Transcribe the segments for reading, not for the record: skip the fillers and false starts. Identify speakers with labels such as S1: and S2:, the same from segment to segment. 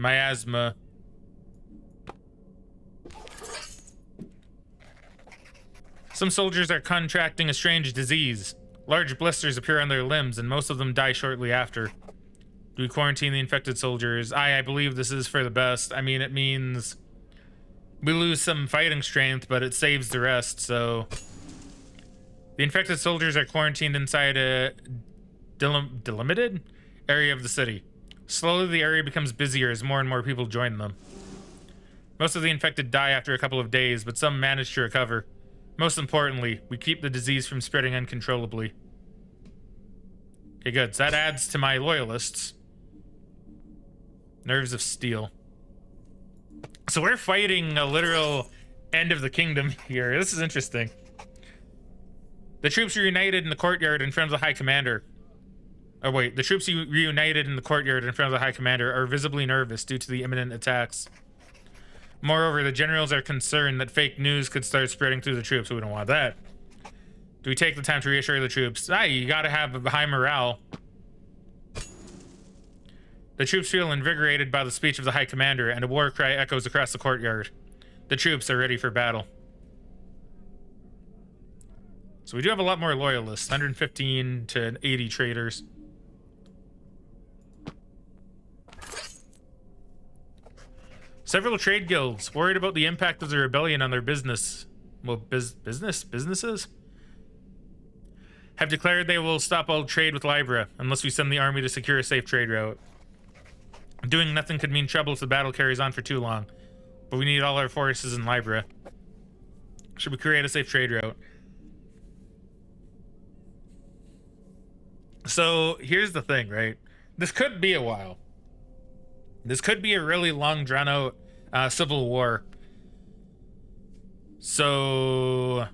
S1: Miasma. Some soldiers are contracting a strange disease. Large blisters appear on their limbs, and most of them die shortly after. Do we quarantine the infected soldiers? I believe this is for the best. I mean, it means we lose some fighting strength, but it saves the rest, so... The infected soldiers are quarantined inside a delimited area of the city. Slowly, the area becomes busier as more and more people join them. Most of the infected die after a couple of days, but some manage to recover. Most importantly, we keep the disease from spreading uncontrollably. Okay, good. So that adds to my loyalists. Nerves of steel. So we're fighting a literal end of the kingdom here. This is interesting. The troops reunited in the courtyard in front of the High Commander. Oh wait, the troops reunited in the courtyard in front of the High Commander are visibly nervous due to the imminent attacks. Moreover, the generals are concerned that fake news could start spreading through the troops. We don't want that. Do we take the time to reassure the troops? You gotta have a high morale. The troops feel invigorated by the speech of the High Commander, and a war cry echoes across the courtyard. The troops are ready for battle. So we do have a lot more loyalists, 115 to 80 traders. Several trade guilds, worried about the impact of the rebellion on their business, businesses, have declared they will stop all trade with Libra unless we send the army to secure a safe trade route. Doing nothing could mean trouble if the battle carries on for too long, but we need all our forces in Libra. Should we create a safe trade route? So here's the thing, right? This could be a while. This could be a really long, drawn-out civil war. So...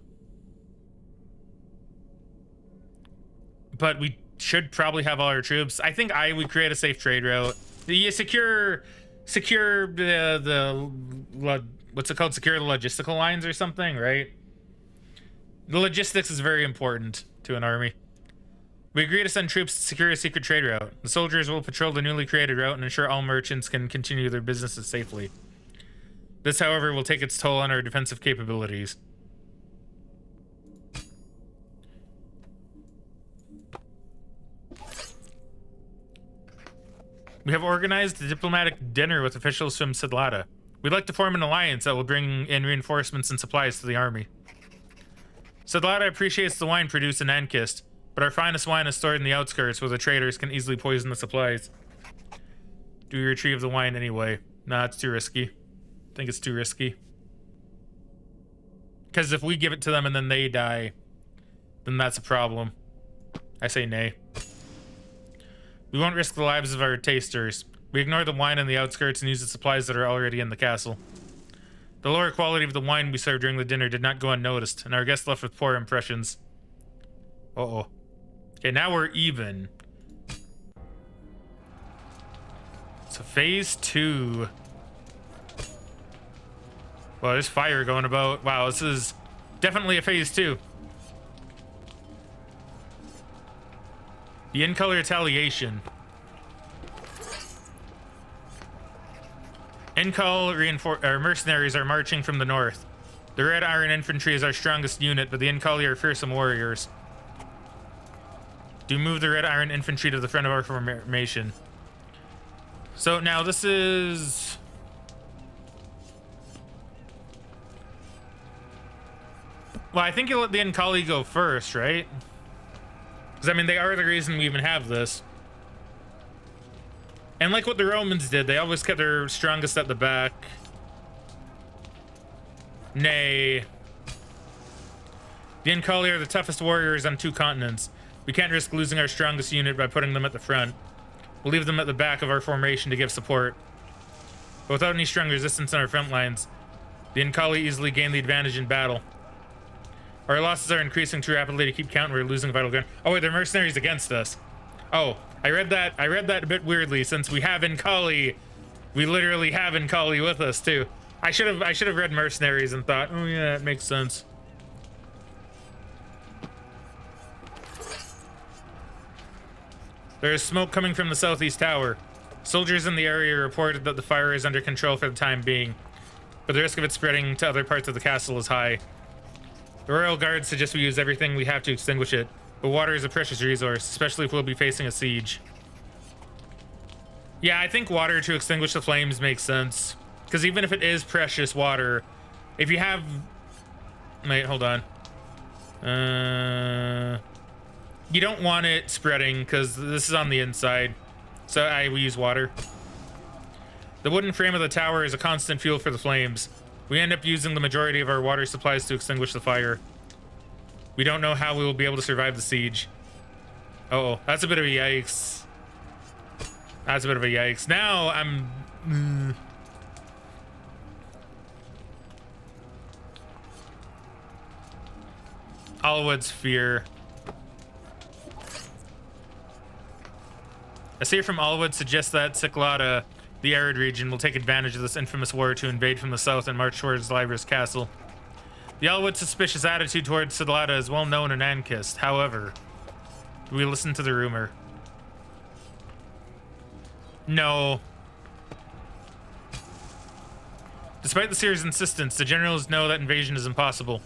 S1: But we should probably have all our troops. I think would create a safe trade route. You secure the what's it called? Secure the logistical lines or something, right? The logistics is very important to an army. We agree to send troops to secure a secret trade route. The soldiers will patrol the newly created route and ensure all merchants can continue their businesses safely. This, however, will take its toll on our defensive capabilities. We have organized a diplomatic dinner with officials from Sedlata. We'd like to form an alliance that will bring in reinforcements and supplies to the army. Sedlata appreciates the wine produced in Ankist, but our finest wine is stored in the outskirts where the traders can easily poison the supplies. Do we retrieve the wine anyway? Nah, it's too risky. I think it's too risky. Because if we give it to them and then they die, then that's a problem. I say nay. We won't risk the lives of our tasters. We ignore the wine on the outskirts and use the supplies that are already in the castle. The lower quality of the wine we served during the dinner did not go unnoticed, and our guests left with poor impressions. Uh-oh. Okay, now we're even. So phase 2. Well, there's fire going about. Wow, this is definitely a phase 2. The in-color retaliation. In-call mercenaries are marching from the north. The Red Iron Infantry is our strongest unit, but the in-call are fearsome warriors. Do move the Red Iron Infantry to the front of our formation. So now this is... Well, I think you'll let the in-call go first, right? Because, I mean, they are the reason we even have this. And like what the Romans did, they always kept their strongest at the back. Nay. The Incali are the toughest warriors on 2 continents. We can't risk losing our strongest unit by putting them at the front. We'll leave them at the back of our formation to give support. But without any strong resistance on our front lines, the Incali easily gain the advantage in battle. Our losses are increasing too rapidly to keep count. We're losing vital ground. Oh wait, they're mercenaries against us. Oh, I read that a bit weirdly, since we have Incali. We literally have Incali with us too. I should have read mercenaries and thought, oh yeah, that makes sense. There is smoke coming from the southeast tower. Soldiers in the area reported that the fire is under control for the time being, but the risk of it spreading to other parts of the castle is high. The Royal Guard suggests we use everything we have to extinguish it, but water is a precious resource, especially if we'll be facing a siege. Yeah, I think water to extinguish the flames makes sense. Because even if it is precious water, if you have... Wait, hold on. You don't want it spreading, because this is on the inside. So we use water. The wooden frame of the tower is a constant fuel for the flames. We end up using the majority of our water supplies to extinguish the fire. We don't know how we will be able to survive the siege. Uh-oh, that's a bit of a yikes. That's a bit of a yikes. Now I'm... Alwood Sphere. A seer from Alwood suggests that Cyclada, the arid region, will take advantage of this infamous war to invade from the south and march towards Lybra's castle. The Alwood's suspicious attitude towards Cyclada is well known in Ankist. However, do we listen to the rumor? No. Despite the seer's insistence, the generals know that invasion is impossible.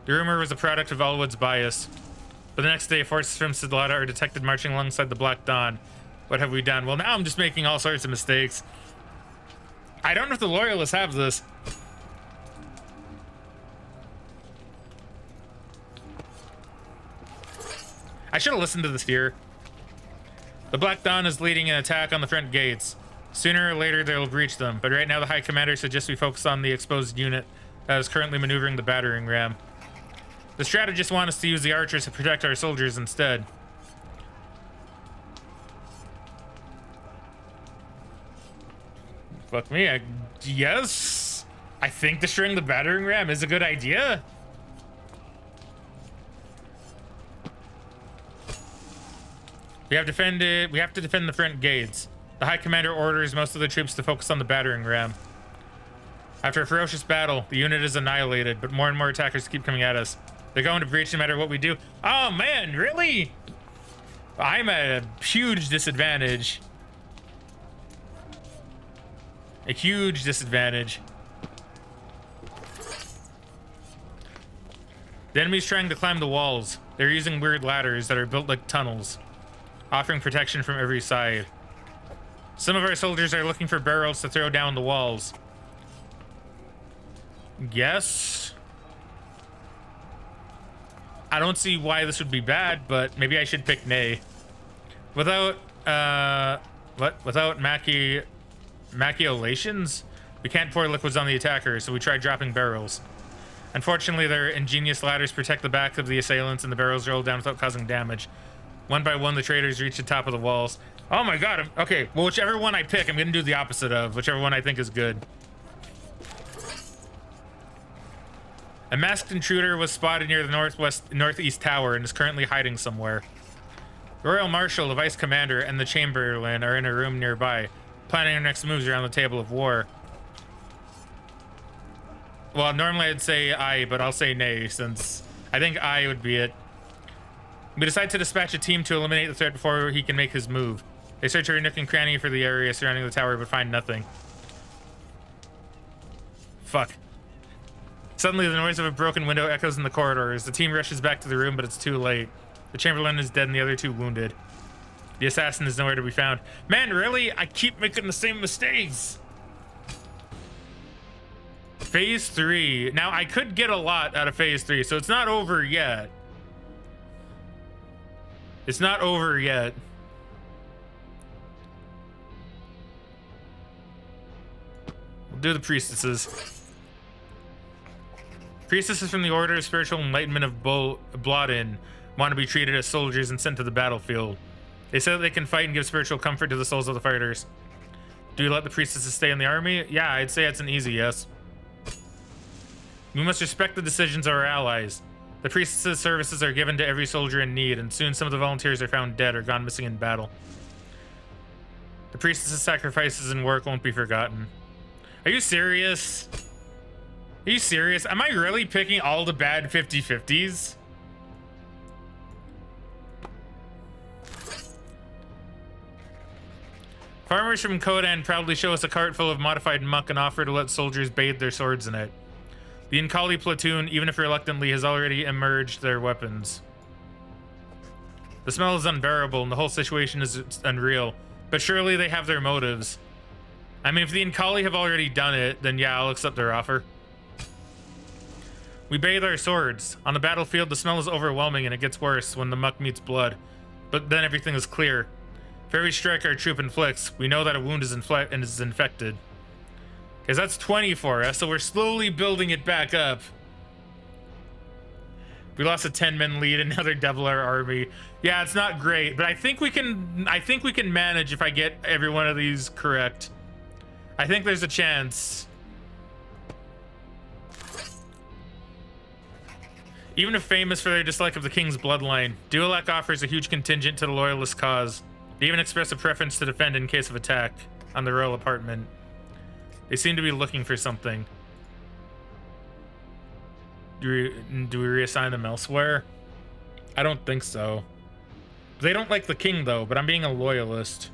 S1: The rumor was a product of Alwood's bias. But the next day, forces from Cyclada are detected marching alongside the Black Dawn. What have we done? Well, now I'm just making all sorts of mistakes. I don't know if the Loyalists have this. I should have listened to the steer. The Black Dawn is leading an attack on the front gates. Sooner or later, they will breach them, but right now the High Commander suggests we focus on the exposed unit that is currently maneuvering the battering ram. The strategists want us to use the archers to protect our soldiers instead. Fuck me, yes? I think destroying the battering ram is a good idea. We have to defend the front gates. The High Commander orders most of the troops to focus on the battering ram. After a ferocious battle, the unit is annihilated, but more and more attackers keep coming at us. They're going to breach no matter what we do. Oh man, really? I'm at a huge disadvantage. A huge disadvantage. The enemy's trying to climb the walls. They're using weird ladders that are built like tunnels, offering protection from every side. Some of our soldiers are looking for barrels to throw down the walls. Yes. I don't see why this would be bad, but maybe I should pick nay. Without machinations, we can't pour liquids on the attackers, so we tried dropping barrels. Unfortunately, their ingenious ladders protect the back of the assailants, and the barrels roll down without causing damage. One by one, the traitors reach the top of the walls. Oh my god, okay, well, whichever one I pick, I'm gonna do the opposite of, whichever one I think is good. A masked intruder was spotted near the northeast tower and is currently hiding somewhere. The Royal Marshal, the Vice Commander, and the Chamberlain are in a room nearby, planning our next moves around the table of war. Well, normally I'd say aye, but I'll say nay, since I think aye would be it. We decide to dispatch a team to eliminate the threat before he can make his move. They search every nook and cranny for the area surrounding the tower, but find nothing. Fuck. Suddenly, the noise of a broken window echoes in the corridors. The team rushes back to the room, but it's too late. The Chamberlain is dead and the other two wounded. The assassin is nowhere to be found. Man, really? I keep making the same mistakes. Phase 3. Now, I could get a lot out of Phase 3, so it's not over yet. It's not over yet. We'll do the priestesses. Priestesses from the Order of Spiritual Enlightenment of Blodin want to be treated as soldiers and sent to the battlefield. They say that they can fight and give spiritual comfort to the souls of the fighters. Do we let the priestesses stay in the army? Yeah, I'd say it's an easy yes. We must respect the decisions of our allies. The priestesses' services are given to every soldier in need, and soon some of the volunteers are found dead or gone missing in battle. The priestesses' sacrifices and work won't be forgotten. Are you serious? Are you serious? Am I really picking all the bad 50-50s? Farmers from Kodan proudly show us a cart full of modified muck and offer to let soldiers bathe their swords in it. The Inkali platoon, even if reluctantly, has already emerged their weapons. The smell is unbearable and the whole situation is unreal, but surely they have their motives. I mean, if the Inkali have already done it, then yeah, I'll accept their offer. We bathe our swords. On the battlefield, the smell is overwhelming and it gets worse when the muck meets blood, but then everything is clear. For every strike our troop inflicts, we know that a wound is infected. Okay, so that's 20 for us, so we're slowly building it back up. We lost a 10-man lead, and now they're double our army. Yeah, it's not great, but I think we can manage if I get every one of these correct. I think there's a chance. Even if famous for their dislike of the king's bloodline, Duelak offers a huge contingent to the loyalist cause. They even express a preference to defend in case of attack on the royal apartment. They seem to be looking for something. Do we reassign them elsewhere? I don't think so. They don't like the king though, but I'm being a loyalist.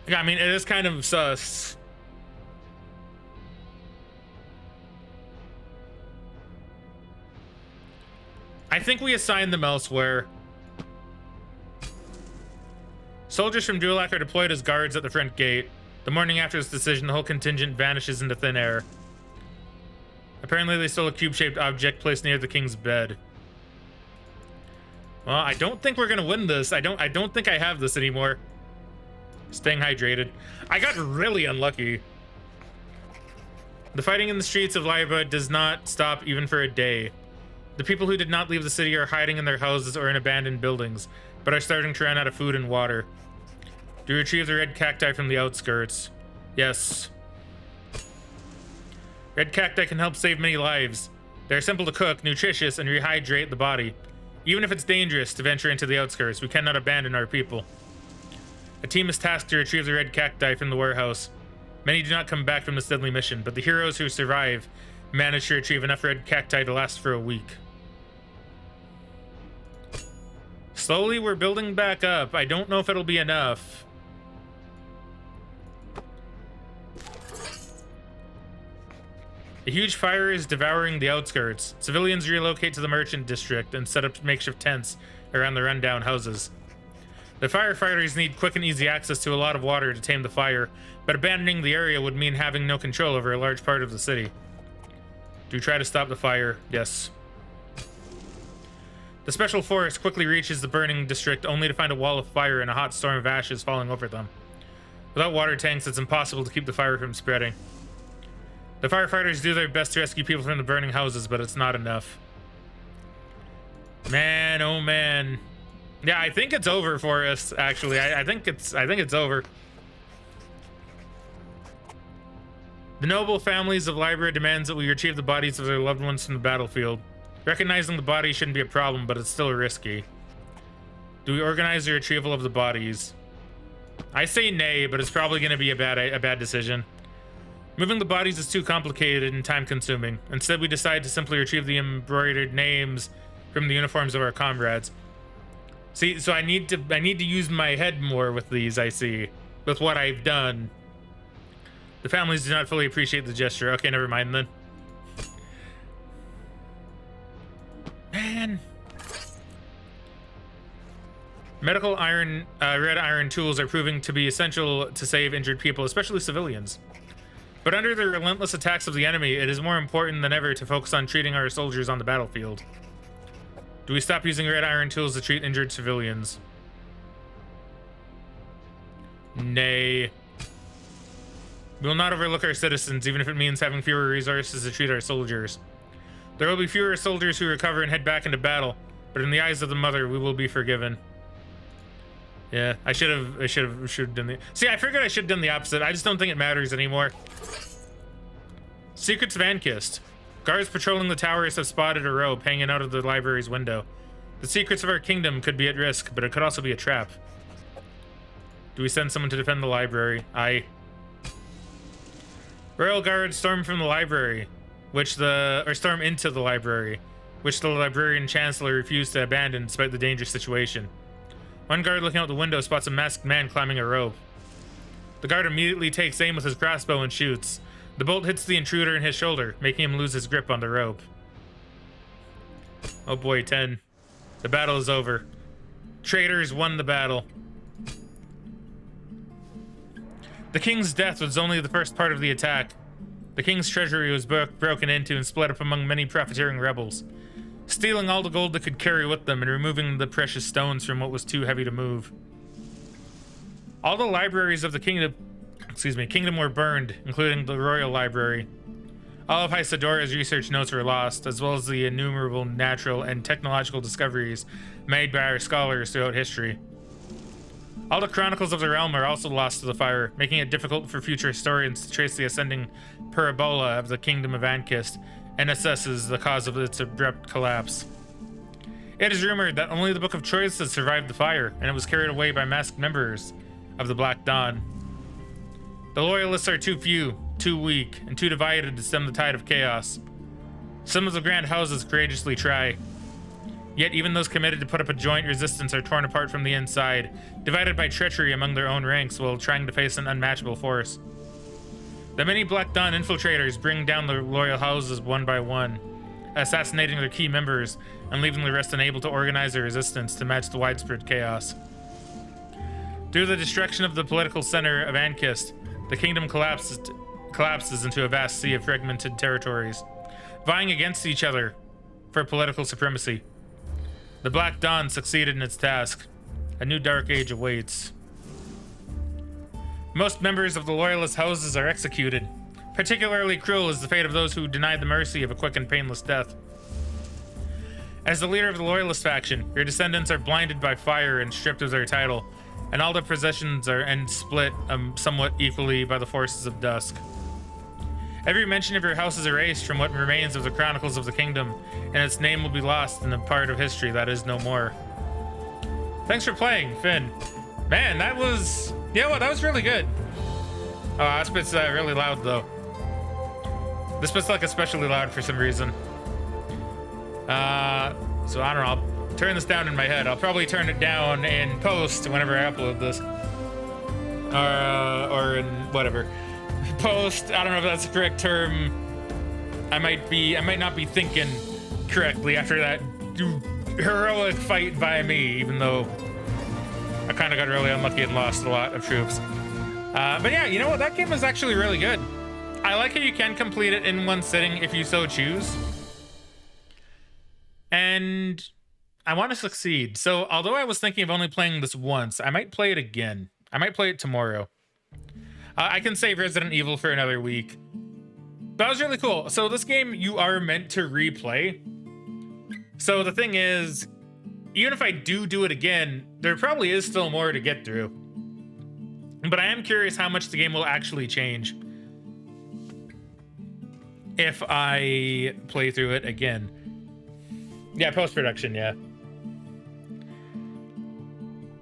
S1: Yeah, I mean, it is kind of sus. I think we assign them elsewhere. Soldiers from Duelak are deployed as guards at the front gate. The morning after this decision, the whole contingent vanishes into thin air. Apparently they stole a cube-shaped object placed near the king's bed. Well, I don't think we're gonna win this. I don't think I have this anymore. Staying hydrated. I got really unlucky. The fighting in the streets of Laiba does not stop even for a day. The people who did not leave the city are hiding in their houses or in abandoned buildings, but are starting to run out of food and water. Do retrieve the red cacti from the outskirts. Yes. Red cacti can help save many lives. They are simple to cook, nutritious, and rehydrate the body. Even if it's dangerous to venture into the outskirts, we cannot abandon our people. A team is tasked to retrieve the red cacti from the warehouse. Many do not come back from this deadly mission, but the heroes who survive manage to retrieve enough red cacti to last for a week. Slowly, we're building back up. I don't know if it'll be enough. A huge fire is devouring the outskirts. Civilians relocate to the merchant district and set up makeshift tents around the rundown houses. The firefighters need quick and easy access to a lot of water to tame the fire, but abandoning the area would mean having no control over a large part of the city. Do try to stop the fire. Yes. The special force quickly reaches the burning district only to find a wall of fire and a hot storm of ashes falling over them. Without water tanks, it's impossible to keep the fire from spreading. The firefighters do their best to rescue people from the burning houses, but it's not enough. Man, oh man. Yeah, I think it's over for us, actually. I think it's over. The noble families of Libra demands that we retrieve the bodies of their loved ones from the battlefield. Recognizing the body shouldn't be a problem, but it's still risky. Do we organize the retrieval of the bodies? I say nay, but it's probably going to be a bad decision. Moving the bodies is too complicated and time-consuming. Instead, we decide to simply retrieve the embroidered names from the uniforms of our comrades. See, so I need to use my head more with these, I see, with what I've done. The families do not fully appreciate the gesture. Okay, never mind then. Man. Medical red iron tools are proving to be essential to save injured people, especially civilians. But under the relentless attacks of the enemy, it is more important than ever to focus on treating our soldiers on the battlefield. Do we stop using red iron tools to treat injured civilians? Nay. We will not overlook our citizens, even if it means having fewer resources to treat our soldiers. There will be fewer soldiers who recover and head back into battle, but in the eyes of the mother, we will be forgiven. Yeah, I should have done the... See, I figured I should have done the opposite. I just don't think it matters anymore. Secrets of Ankist. Guards patrolling the towers have spotted a rope hanging out of the library's window. The secrets of our kingdom could be at risk, but it could also be a trap. Do we send someone to defend the library? Aye. Royal guards storm from the library, storm into the library, which the librarian chancellor refused to abandon despite the dangerous situation. One guard looking out the window spots a masked man climbing a rope. The guard immediately takes aim with his crossbow and shoots. The bolt hits the intruder in his shoulder, making him lose his grip on the rope. Oh boy, 10. The battle is over. Traitors won the battle. The king's death was only the first part of the attack. The king's treasury was broken into and split up among many profiteering rebels, stealing all the gold they could carry with them and removing the precious stones from what was too heavy to move. All the libraries of the kingdom were burned, including the royal library. All of Hysodora's research notes were lost, as well as the innumerable natural and technological discoveries made by our scholars throughout history. All the chronicles of the realm are also lost to the fire, making it difficult for future historians to trace the ascending parabola of the kingdom of Ankist and assesses the cause of its abrupt collapse. It is rumored that only the Book of Choice has survived the fire, and it was carried away by masked members of the Black Dawn. The Loyalists are too few, too weak, and too divided to stem the tide of chaos. Some of the grand houses courageously try. Yet even those committed to put up a joint resistance are torn apart from the inside, divided by treachery among their own ranks while trying to face an unmatchable force. The many Black Dawn infiltrators bring down the loyal houses one by one, assassinating their key members and leaving the rest unable to organize a resistance to match the widespread chaos. Due to the destruction of the political center of Ankist, the kingdom collapses into a vast sea of fragmented territories, vying against each other for political supremacy. The Black Dawn succeeded in its task. A new dark age awaits. Most members of the Loyalist houses are executed. Particularly cruel is the fate of those who denied the mercy of a quick and painless death. As the leader of the Loyalist faction, your descendants are blinded by fire and stripped of their title, and all their possessions are split somewhat equally by the forces of dusk. Every mention of your house is erased from what remains of the chronicles of the kingdom, and its name will be lost in a part of history that is no more. Thanks for playing, Finn. Man, that was... You know what? That was really good. Oh, that bit's really loud, though. This bit's like especially loud for some reason. So I don't know. I'll turn this down in my head. I'll probably turn it down in post whenever I upload this. Or in whatever. Post, I don't know if that's the correct term. I might not be thinking correctly after that heroic fight by me, even though I kind of got really unlucky and lost a lot of troops. But yeah, you know what? That game was actually really good. I like how you can complete it in one sitting if you so choose. And I want to succeed. So although I was thinking of only playing this once, I might play it again. I might play it tomorrow. I can save Resident Evil for another week. That was really cool. So this game, you are meant to replay. So the thing is, even if I do it again, there probably is still more to get through. But I am curious how much the game will actually change if I play through it again. Yeah, post-production, yeah.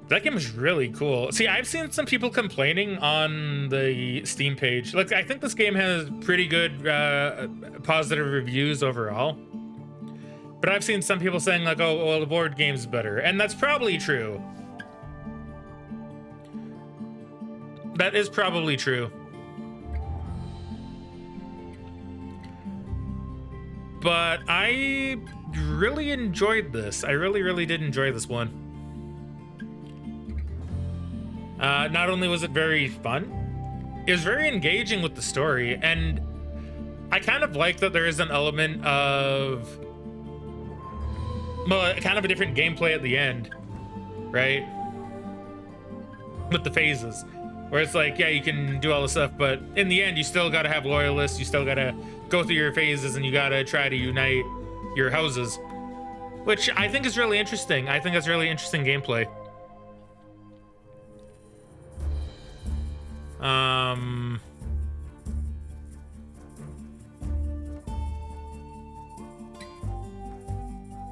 S1: That game was really cool. See, I've seen some people complaining on the Steam page. Like, I think this game has pretty good positive reviews overall. But I've seen some people saying like, oh, well, the board game's better. And that's probably true. That is probably true. But I really enjoyed this. I really did enjoy this one. Not only was it very fun, it was very engaging with the story, and I kind of like that there is an element of, well, kind of a different gameplay at the end, right? With the phases, where it's like, yeah, you can do all this stuff, but in the end, you still gotta have loyalists, you still gotta go through your phases, and you gotta try to unite your houses, which I think is really interesting. I think that's really interesting gameplay.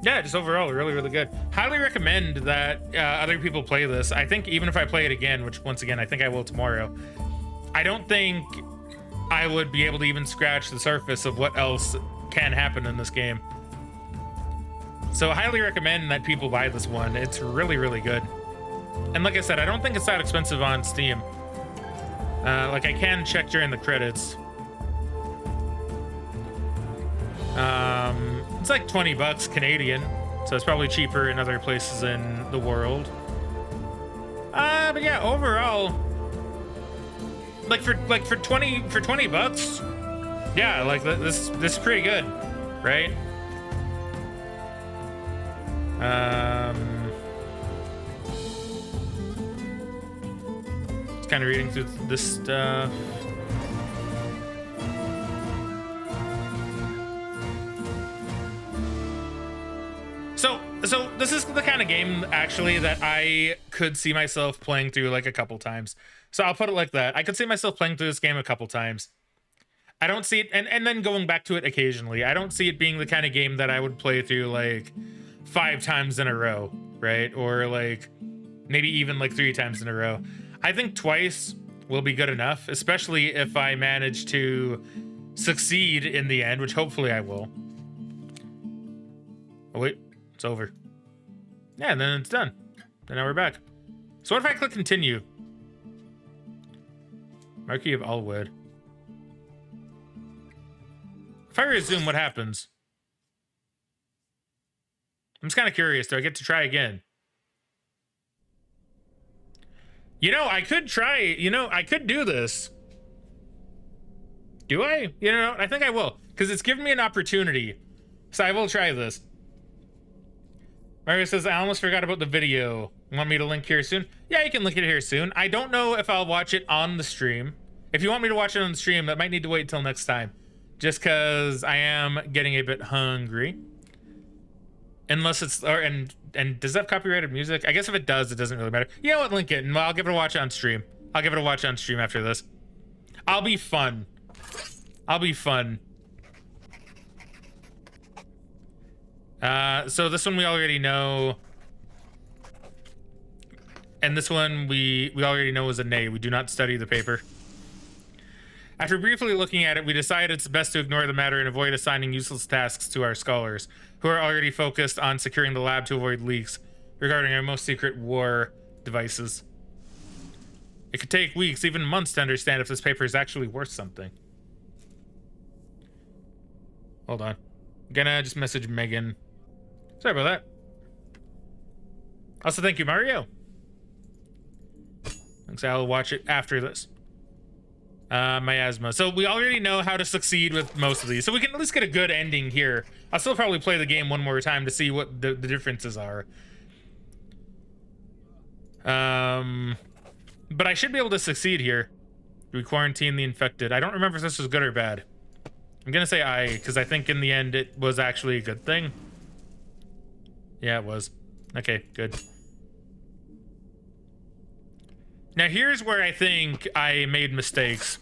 S1: Yeah, just overall really good. Highly recommend that other people play this. I think even if I play it again, which once again I think I will tomorrow, I don't think I would be able to even scratch the surface of what else can happen in this game. So I highly recommend that people buy this one. It's really, really good. And like I said, I don't think it's that expensive on Steam. Like I can check during the credits. It's like 20 bucks Canadian, so it's probably cheaper in other places in the world. But yeah, overall, like for 20 bucks, yeah, like this is pretty good, right? Just kind of reading through this stuff. So this is the kind of game actually that I could see myself playing through like a couple times. So I'll put it like that. I could see myself playing through this game a couple times. I don't see it, and then going back to it occasionally. I don't see it being the kind of game that I would play through like 5 times in a row, right? Or like maybe even like 3 times in a row. I think twice will be good enough, especially if I manage to succeed in the end, which hopefully I will. Oh wait, it's over. Yeah, and then it's done. Then now we're back. So what if I click continue? Marquis of Alwood. If I resume, what happens? I'm just kind of curious. Do I get to try again? You know, I could try. You know, I could do this. Do I? You know, I think I will. Because it's given me an opportunity. So I will try this. Mario says, I almost forgot about the video. Want me to link here soon? Yeah, you can link it here soon. I don't know if I'll watch it on the stream. If you want me to watch it on the stream, that might need to wait until next time. Just because I am getting a bit hungry. Unless it's, and does that have copyrighted music? I guess if it does, it doesn't really matter. You know what, link it, and I'll give it a watch on stream. I'll give it a watch on stream after this. I'll be fun. I'll be fun. So this one we already know. And this one we already know is a nay. We do not study the paper. After briefly looking at it, we decided it's best to ignore the matter and avoid assigning useless tasks to our scholars, who are already focused on securing the lab to avoid leaks regarding our most secret war devices. It could take weeks, even months, to understand if this paper is actually worth something. Hold on. I'm gonna just message Megan. Sorry about that. Also, thank you, Mario. Thanks, I'll watch it after this. Miasma. So we already know how to succeed with most of these, so we can at least get a good ending here. I'll still probably play the game one more time to see what the differences are. But I should be able to succeed here. Do we quarantine the infected? I don't remember if this was good or bad. I'm gonna say aye, because I think in the end it was actually a good thing. Yeah, it was. Okay, good. Now here's where I think I made mistakes.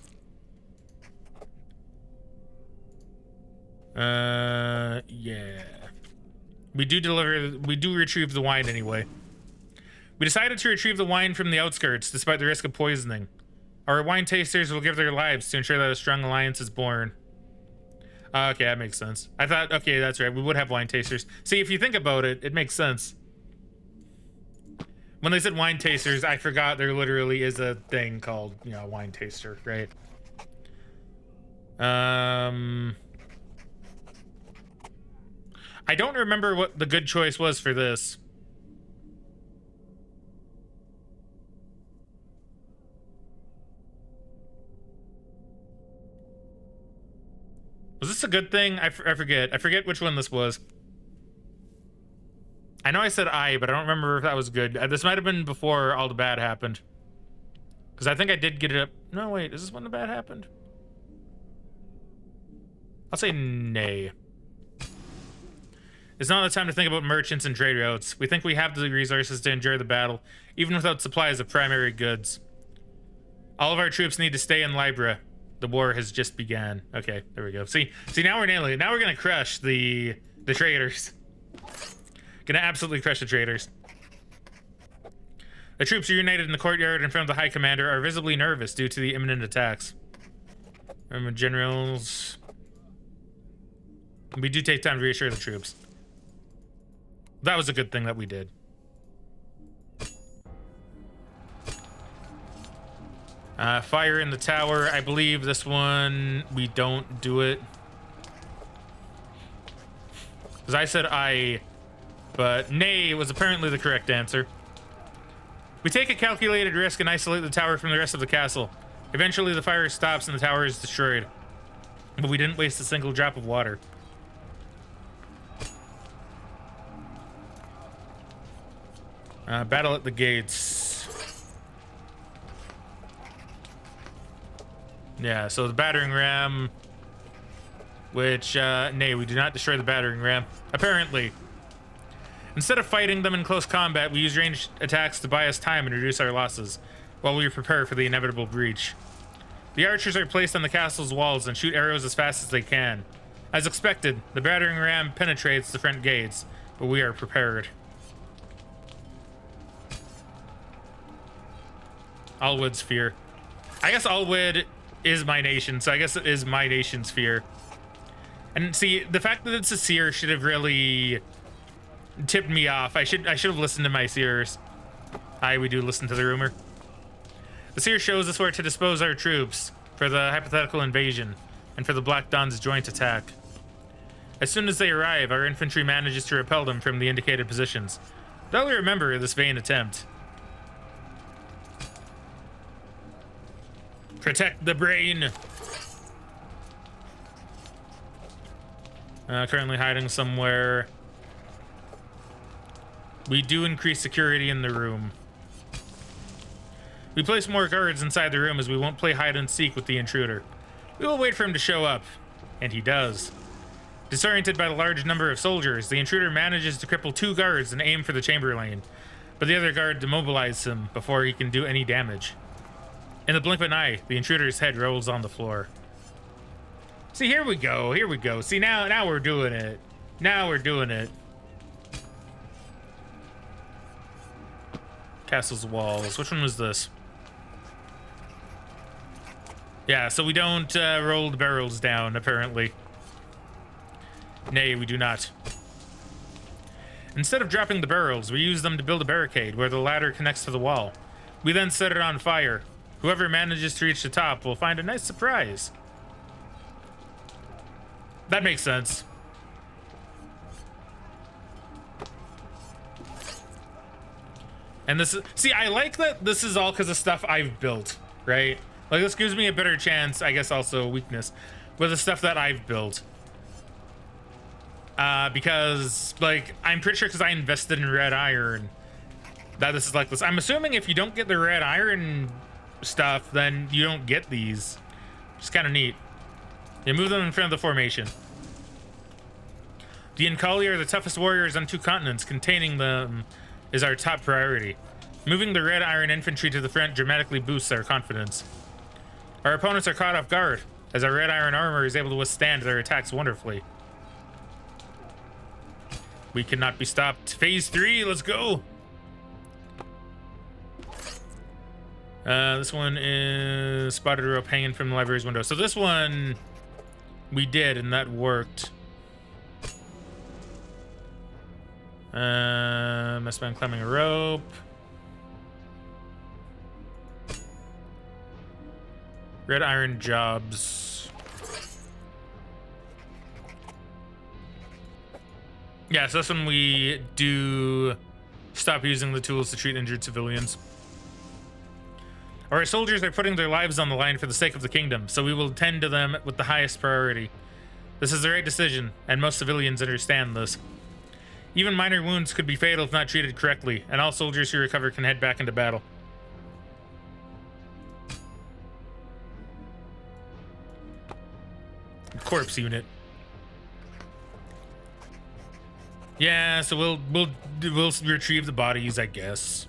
S1: Yeah. We do retrieve the wine anyway. We decided to retrieve the wine from the outskirts, despite the risk of poisoning. Our wine tasters will give their lives to ensure that a strong alliance is born. Okay, that makes sense. I thought, okay, that's right. We would have wine tasters. See, if you think about it, it makes sense. When they said wine tasters, I forgot there literally is a thing called, you know, wine taster, right? I don't remember what the good choice was for this. Was this a good thing? I forget. I forget which one this was. I know I said aye, but I don't remember if that was good. This might have been before all the bad happened. Because I think I did get it up. No, wait. Is this when the bad happened? I'll say nay. It's not the time to think about merchants and trade routes. We think we have the resources to endure the battle, even without supplies of primary goods. All of our troops need to stay in Libra. The war has just begun. Okay, there we go. See, now we're nailing it. Now we're gonna crush the traders. Gonna absolutely crush the traders. The troops are united in the courtyard in front of the High Commander are visibly nervous due to the imminent attacks. Remember, generals. We do take time to reassure the troops. That was a good thing that we did. Fire in the tower. I believe this one, we don't do it. Because I said I, but nay was apparently the correct answer. We take a calculated risk and isolate the tower from the rest of the castle. Eventually the fire stops and the tower is destroyed. But we didn't waste a single drop of water. Battle at the gates. Yeah, so the battering ram, which, nay, we do not destroy the battering ram. Apparently. Instead of fighting them in close combat, we use ranged attacks to buy us time and reduce our losses, while we prepare for the inevitable breach. The archers are placed on the castle's walls and shoot arrows as fast as they can. As expected, the battering ram penetrates the front gates, but we are prepared. Alwood's fear. I guess Alwood is my nation, so I guess it is my nation's fear. And see, the fact that it's a seer should have really tipped me off. I should have listened to my seers. Aye, we do listen to the rumor. The seer shows us where to dispose our troops for the hypothetical invasion and for the Black Dawn's joint attack. As soon as they arrive, our infantry manages to repel them from the indicated positions. They'll remember this vain attempt. Protect the brain. Currently hiding somewhere. We do increase security in the room. We place more guards inside the room as we won't play hide and seek with the intruder. We will wait for him to show up, and he does. Disoriented by the large number of soldiers, the intruder manages to cripple 2 guards and aim for the chamberlain, but the other guard demobilizes him before he can do any damage. In the blink of an eye, the intruder's head rolls on the floor. See, here we go, here we go. See, now we're doing it. Now we're doing it. Castle's walls. Which one was this? Yeah, so we don't roll the barrels down, apparently. Nay, we do not. Instead of dropping the barrels, we use them to build a barricade where the ladder connects to the wall. We then set it on fire. Whoever manages to reach the top will find a nice surprise. That makes sense. And this is, see, I like that this is all because of stuff I've built, right? Like, this gives me a better chance, I guess also a weakness, with the stuff that I've built. Because, like, I'm pretty sure because I invested in red iron that this is like this. I'm assuming if you don't get the red iron stuff, then you don't get these. It's kind of neat. You move them in front of the formation. The Inkali are the toughest warriors on 2 continents. Containing them is our top priority. Moving the red iron infantry to the front dramatically boosts our confidence. Our opponents are caught off guard, as our red iron armor is able to withstand their attacks wonderfully. We cannot be stopped. Phase 3, let's go! This one is spotted a rope hanging from the library's window. So this one we did, and that worked. Must have been climbing a rope. Red iron jobs. Yeah, so that's when we do stop using the tools to treat injured civilians. Our soldiers are putting their lives on the line for the sake of the kingdom, so we will tend to them with the highest priority. This is the right decision, and most civilians understand this. Even minor wounds could be fatal if not treated correctly, and all soldiers who recover can head back into battle. Corpse unit. Yeah, so we'll retrieve the bodies, I guess.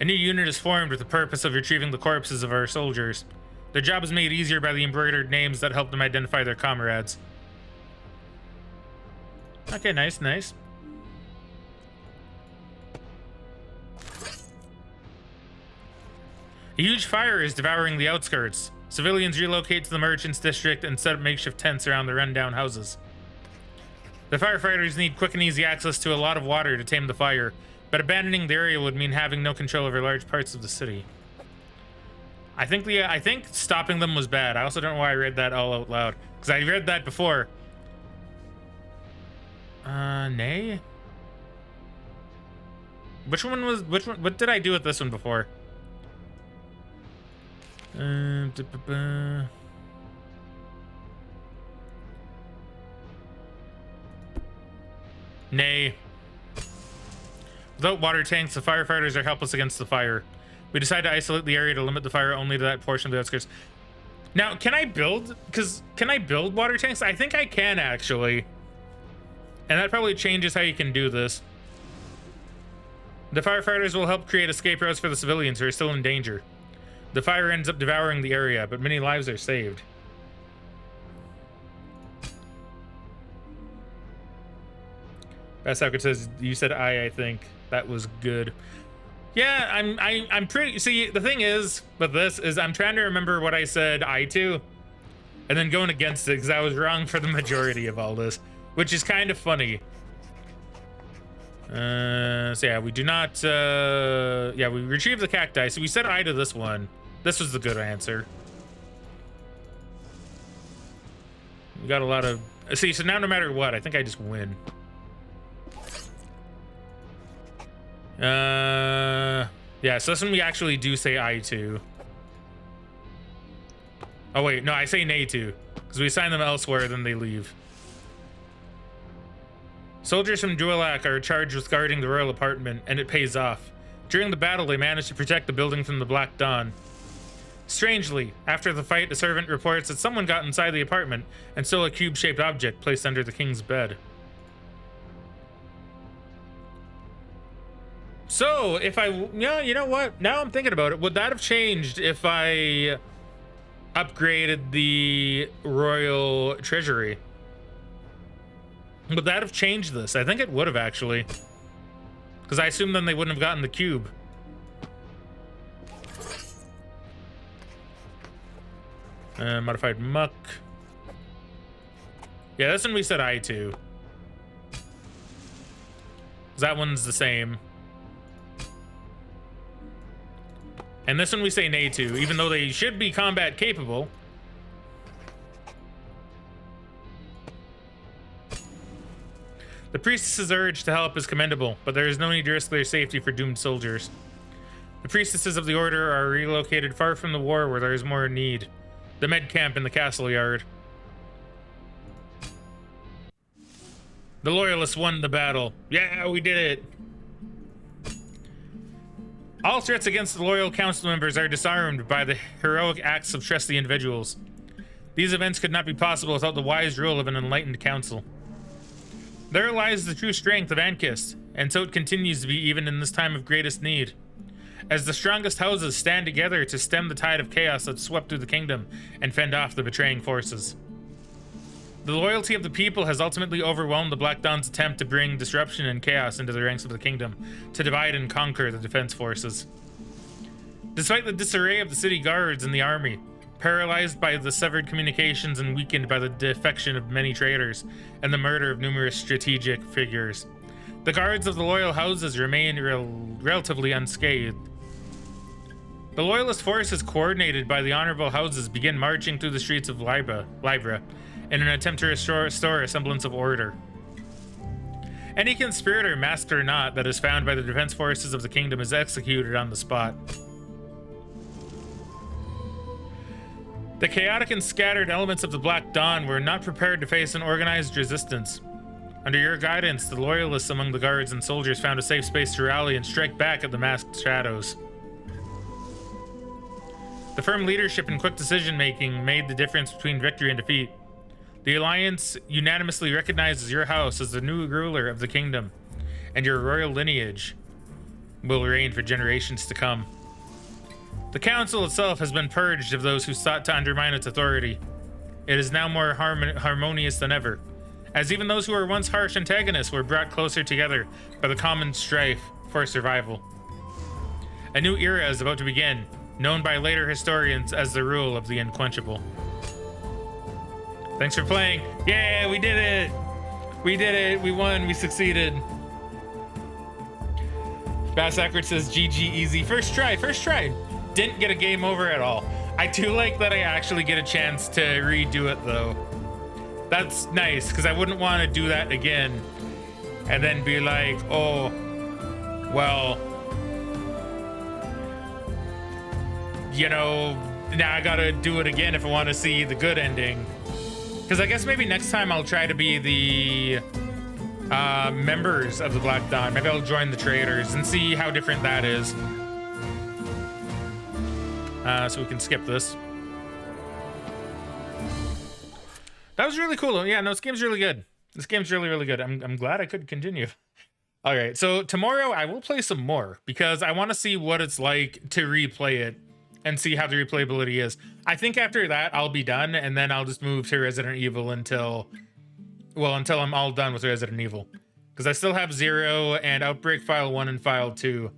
S1: A new unit is formed with the purpose of retrieving the corpses of our soldiers. Their job is made easier by the embroidered names that help them identify their comrades. Okay, nice, nice. A huge fire is devouring the outskirts. Civilians relocate to the merchants district and set up makeshift tents around the rundown houses. The firefighters need quick and easy access to a lot of water to tame the fire, but abandoning the area would mean having no control over large parts of the city. I think stopping them was bad. I also don't know why I read that all out loud, because I read that before. Nay? Which one? What did I do with this one before? Nay. Without water tanks, the firefighters are helpless against the fire. We decide to isolate the area to limit the fire only to that portion of the outskirts. Now, can I build water tanks? I think I can, actually. And that probably changes how you can do this. The firefighters will help create escape routes for the civilians who are still in danger. The fire ends up devouring the area, but many lives are saved. Bassauker says, you said I think. That was good. Yeah, I'm pretty... See, the thing is, with this, is I'm trying to remember what I said I to, and then going against it, because I was wrong for the majority of all this, which is kind of funny. So yeah, we do not... yeah, we retrieve the cacti, so we said I to this one. This was the good answer. We got a lot of... See, so now no matter what, I think I just win. Yeah, so this one we actually do say I to. Oh wait, no, I say nay to, because we assign them elsewhere, then they leave. Soldiers from Duelac are charged with guarding the royal apartment, and it pays off. During the battle, they manage to protect the building from the Black Dawn. Strangely, after the fight, a servant reports that someone got inside the apartment and stole a cube-shaped object placed under the king's bed. So, if yeah, you know what? Now I'm thinking about it. Would that have changed if I upgraded the royal treasury? Would that have changed this? I think it would have, actually. Because I assume then they wouldn't have gotten the cube. Modified muck. Yeah, this one we said I to. That one's the same. And this one we say nay to, even though they should be combat capable. The priestess's urge to help is commendable, but there is no need to risk their safety for doomed soldiers. The priestesses of the order are relocated far from the war where there is more need. The med camp in the castle yard. The loyalists won the battle. Yeah, we did it. All threats against the loyal council members are disarmed by the heroic acts of trusty individuals. These events could not be possible without the wise rule of an enlightened council. There lies the true strength of Ankist, and so it continues to be even in this time of greatest need. As the strongest houses stand together to stem the tide of chaos that swept through the kingdom and fend off the betraying forces. The loyalty of the people has ultimately overwhelmed the Black Dawn's attempt to bring disruption and chaos into the ranks of the kingdom, to divide and conquer the defense forces. Despite the disarray of the city guards and the army, paralyzed by the severed communications and weakened by the defection of many traitors and the murder of numerous strategic figures, the guards of the loyal houses remain relatively unscathed. The loyalist forces, coordinated by the honorable houses, begin marching through the streets of Libra in an attempt to restore a semblance of order. Any conspirator, masked or not, that is found by the defense forces of the kingdom is executed on the spot. The chaotic and scattered elements of the Black Dawn were not prepared to face an organized resistance. Under your guidance, the loyalists among the guards and soldiers found a safe space to rally and strike back at the masked shadows. The firm leadership and quick decision-making made the difference between victory and defeat. The Alliance unanimously recognizes your house as the new ruler of the kingdom, and your royal lineage will reign for generations to come. The council itself has been purged of those who sought to undermine its authority. It is now more harmonious than ever, as even those who were once harsh antagonists were brought closer together by the common strife for survival. A new era is about to begin, known by later historians as the rule of the unquenchable. Thanks for playing. Yeah, we did it. We did it. We won. We succeeded. Bass Ackert says GG easy. First try. First try. Didn't get a game over at all. I do like that I actually get a chance to redo it though. That's nice because I wouldn't want to do that again and then be like, oh, well, you know, now I gotta do it again if I want to see the good ending. Because I guess maybe next time I'll try to be the members of the Black Dawn. Maybe I'll join the traders and see how different that is. So we can skip this. That was really cool. Yeah, no, this game's really good. This game's really, really good. I'm glad I could continue. All right, so tomorrow I will play some more because I want to see what it's like to replay it and see how the replayability is. I think after that I'll be done, and then I'll just move to Resident Evil until I'm all done with Resident Evil. Because I still have 0 and Outbreak File 1 and File 2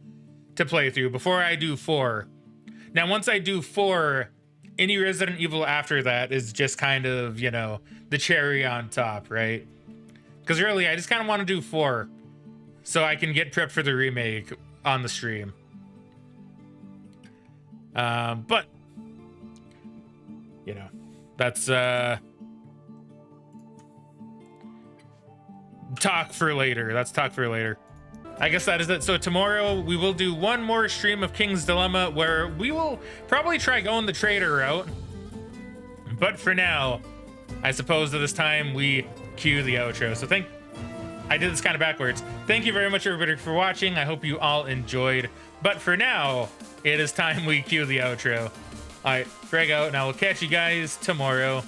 S1: to play through before I do 4. Now, once I do 4, any Resident Evil after that is just kind of, you know, the cherry on top, right? Because really, I just kind of want to do 4 so I can get prepped for the remake on the stream. But, you know, that's talk for later. That's talk for later. I guess that is it. So tomorrow we will do one more stream of King's Dilemma where we will probably try going the trader route. But for now, I suppose that this time we cue the outro. So I did this kind of backwards. Thank you very much, everybody, for watching. I hope you all enjoyed. But for now, it is time we cue the outro. All right, Greg out, and I will catch you guys tomorrow.